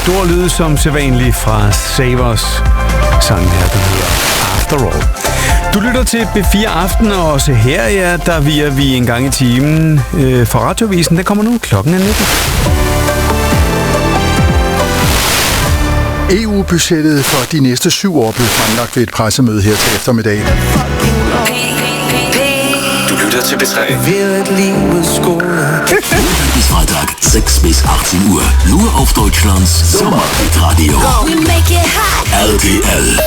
stor lyd som sædvanligt fra Savers sang her, der hedder After All. Du lytter til B4 Aften, og også her, ja, der virer vi en gang i timen for radiovisen. Der kommer nu klokken 19. EU-budgettet for de næste 7 år blev fremlagt ved et pressemøde her til eftermiddag. Du lytter til B3. Bis Freitag, 6 bis 18 Uhr. Nur auf Deutschlands Sommerhit-Radio. RTL.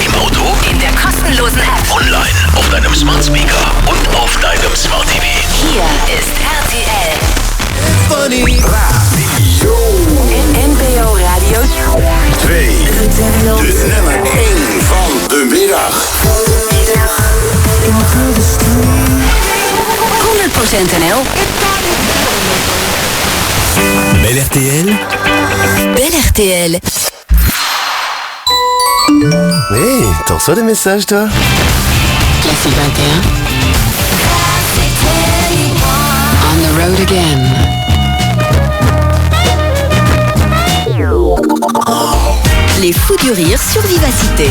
Im Auto, in der kostenlosen App, online, auf deinem Smart Speaker und auf deinem Smart TV. Hier ist RTL. Radio. NPO Radio 2. De nummer 1 van de middag. 100% NL. BEL RTL. BEL RTL. Hey, t'en reçois des messages, toi? Classique 21. On the road again. Les fous du rire sur VivaCité.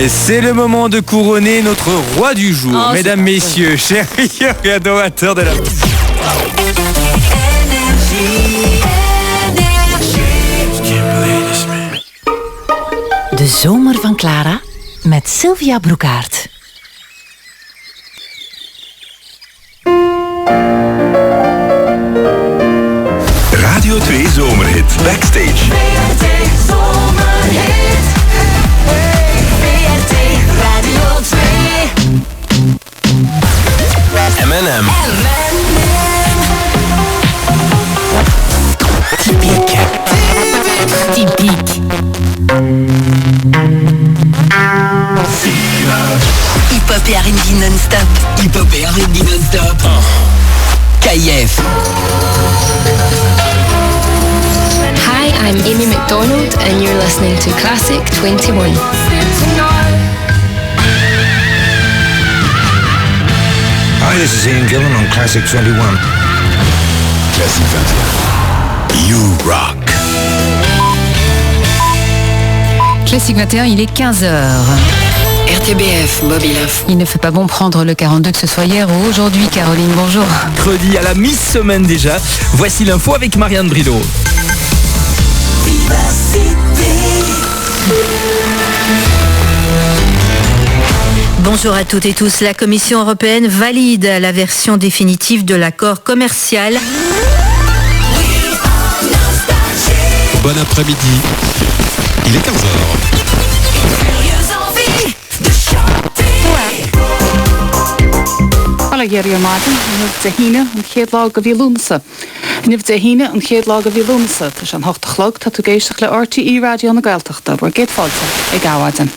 Et c'est le moment de couronner notre roi du jour. Mesdames, messieurs, chers et adorateurs de la... De zomer van Clara met Sylvia Broekaert. Radio 2 Zomerhit Backstage. VRT Zomerhit. VRT Radio 2. MNM. Typique. Hip-hop et R&B non-stop. Hip-hop et R&B non-stop. KIF. Hi, I'm Amy McDonald and you're listening to Classic 21. Hi, this is Ian Gillan on Classic 21. Classic 21. You rock. Classique 21, il est 15h. RTBF, mobile info. Il ne fait pas bon prendre le 42 que ce soit hier ou aujourd'hui. Caroline, bonjour. Mercredi à la mi-semaine déjà. Voici l'info avec Marianne Brideau. Bonjour à toutes et tous. La Commission européenne valide la version définitive de l'accord commercial. Bon après-midi. Il est 15h. Alla géirí maidin, nuh de híine an chéad lá go bhí lúnasa. Nuh de híine an chéad lá go bhí lúnasa, tá an 8 chlog tá tú géisteach le RTE Radio na Gaeltachta, bhar géad fáilte ag gáhaidan.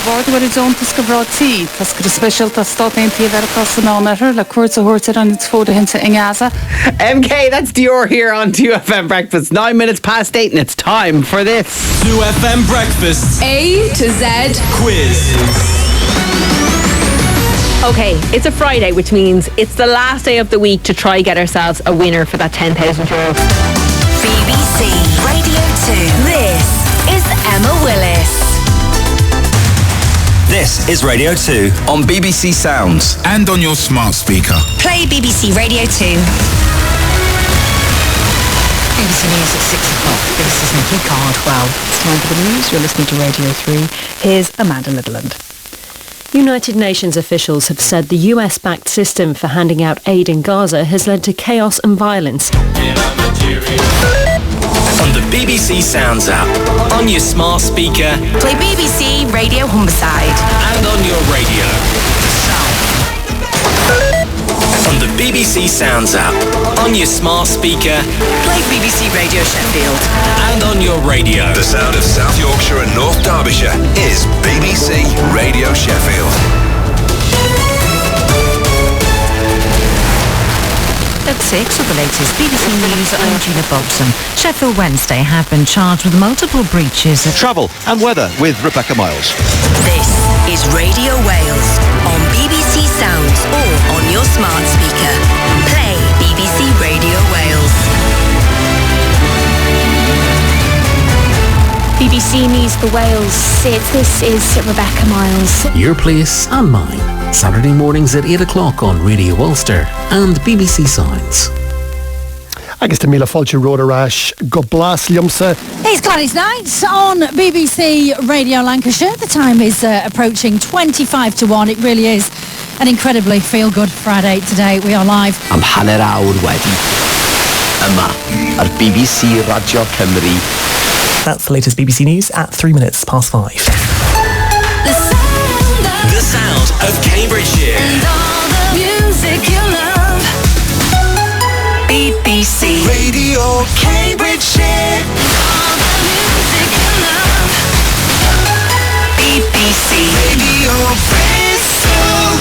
Bord zontas go bhrátí, tas go specialta státaintí bhar casanánathair le cuairt a thuirtear an fóda hinta in Gaza. MK, that's Dior here on 2FM Breakfast. 9 minutes past 8 and it's time for this 2FM Breakfast A to Z quiz. Okay, it's a Friday, which means it's the last day of the week to try get ourselves a winner for that €10,000. BBC Radio 2. This is Emma Willis. This is Radio 2 on BBC Sounds and on your smart speaker. Play BBC Radio 2. BBC News at 6 o'clock. This is Nikki Cardwell. It's time for the news. You're listening to Radio 3. Here's Amanda Midland. United Nations officials have said the US-backed system for handing out aid in Gaza has led to chaos and violence. On the BBC Sounds app, on your smart speaker, play BBC Radio Humberside, and on your radio. On the BBC Sounds app, on your smart speaker, play BBC Radio Sheffield, and on your radio. The sound of South Yorkshire and North Derbyshire is BBC Radio Sheffield. At 6 of the latest BBC News, I'm Gina Bobson. Sheffield Wednesday have been charged with multiple breaches of travel and weather with Rebecca Miles. This is Radio Wales on BBC Sounds or on your smart speaker. Play BBC Radio Wales. BBC News for Wales. This is Rebecca Miles. Your place and mine. Saturday mornings at 8 o'clock on Radio Ulster and BBC Sounds. Agus tá míle fáilte Rodarás go blas liomsa. It's Gladys Night on BBC Radio Lancashire. The time is approaching 25 to 1. It really is an incredibly feel-good Friday today. We are live. Am hanner awr wedi. Yma ar BBC Radio Cymru. That's the latest BBC News at 5 minutes. The sound of Cambridgeshire. And all the music you love. BBC Radio Cambridgeshire. All the music you love. BBC Radio Bristol.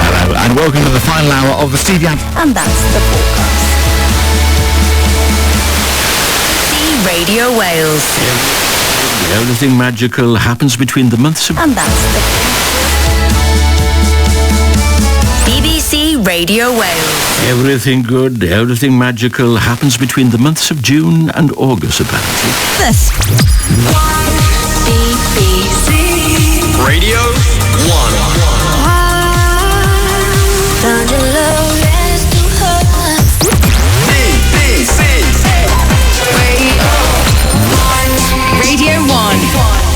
Hello and welcome to the final hour of the Stevie Amp. And that's the forecast. Radio Wales. Everything magical happens between the months of... And that's the BBC Radio Wales. Everything good, everything magical happens between the months of June and August, apparently. This. BBC Radio 1. Found your love is too hard. BBC Radio 1.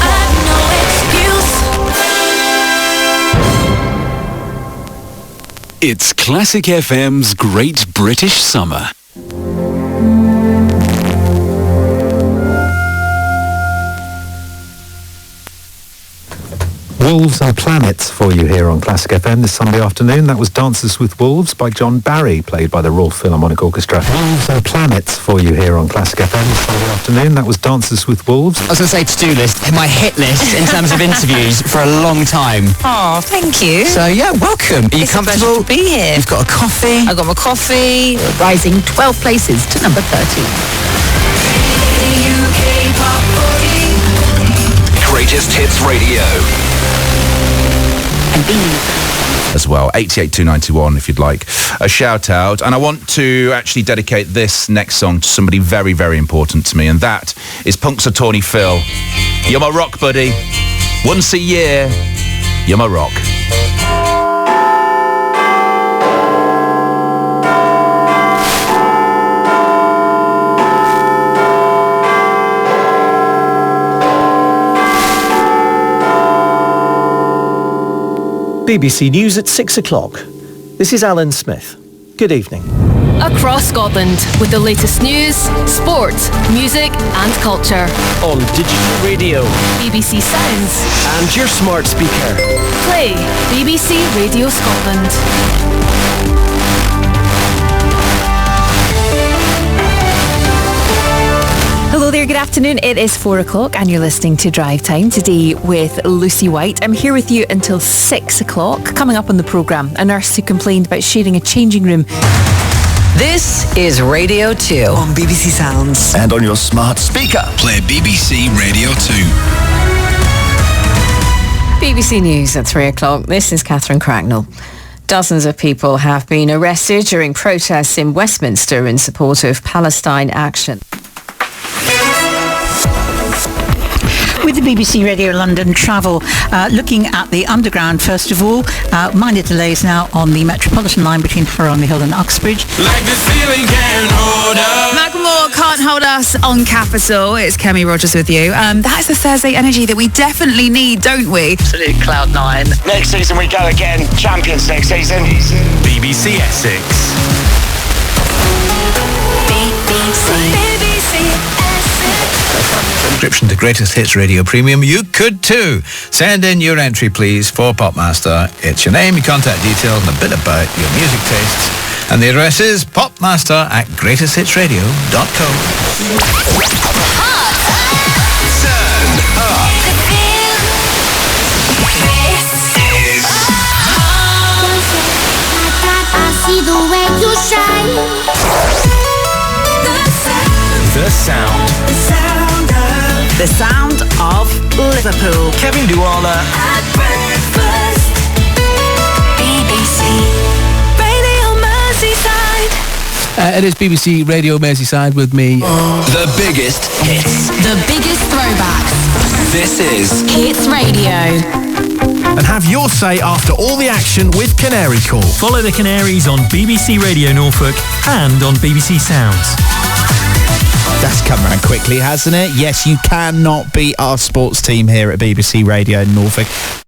I've no excuse. It's Classic FM's Great British Summer. Wolves and Planets for you here on Classic FM this Sunday afternoon. That was Dances with Wolves by John Barry, played by the Royal Philharmonic Orchestra. Wolves and Planets for you here on Classic FM this Sunday afternoon. That was Dances with Wolves. I was going to say to-do list, my hit list in terms of interviews for a long time. Oh, thank you. So yeah, welcome. Are you comfortable? To be here. You've got a coffee. I got my coffee. Rising 12 places to number 13. Greatest Hits Radio. As well, 88291 if you'd like a shout out. And I want to actually dedicate this next song to somebody very, very important to me, and that is Punxsutawney Phil. You're my rock, buddy. Once a year, you're my rock. BBC News at 6 o'clock. This is Alan Smith. Good evening. Across Scotland with the latest news, sport, music and culture. On digital radio. BBC Sounds. And your smart speaker. Play BBC Radio Scotland. Hello there, good afternoon. It is 4 o'clock and you're listening to Drive Time today with Lucy White. I'm here with you until 6 o'clock. Coming up on the programme, a nurse who complained about sharing a changing room. This is Radio 2 on BBC Sounds. And on your smart speaker. Play BBC Radio 2. BBC News at 3 o'clock. This is Catherine Cracknell. Dozens of people have been arrested during protests in Westminster in support of Palestine action. With the BBC Radio London travel, looking at the Underground first of all, minor delays now on the Metropolitan line between Haronley Hill and Uxbridge. Like this feeling can't hold up. Macklemore Can't Hold Us on Capital. It's Kemi Rogers with you. That's the Thursday energy that we definitely need, don't we? Absolute cloud nine. Next season we go again. Champions next season. BBC Essex. Subscription to Greatest Hits Radio Premium, you could too. Send in your entry please for Popmaster. It's your name, your contact details and a bit about your music tastes. And the address is popmaster@greatesthitsradio.com. I see the way you The sound of Liverpool. Kevin Duala. At breakfast. BBC Radio Merseyside. It is BBC Radio Merseyside with me. The biggest hits. The biggest throwbacks. This is Hits Radio. And have your say after all the action with Canary Call. Follow the Canaries on BBC Radio Norfolk and on BBC Sounds. That's come around quickly, hasn't it? Yes, you cannot beat our sports team here at BBC Radio Norfolk.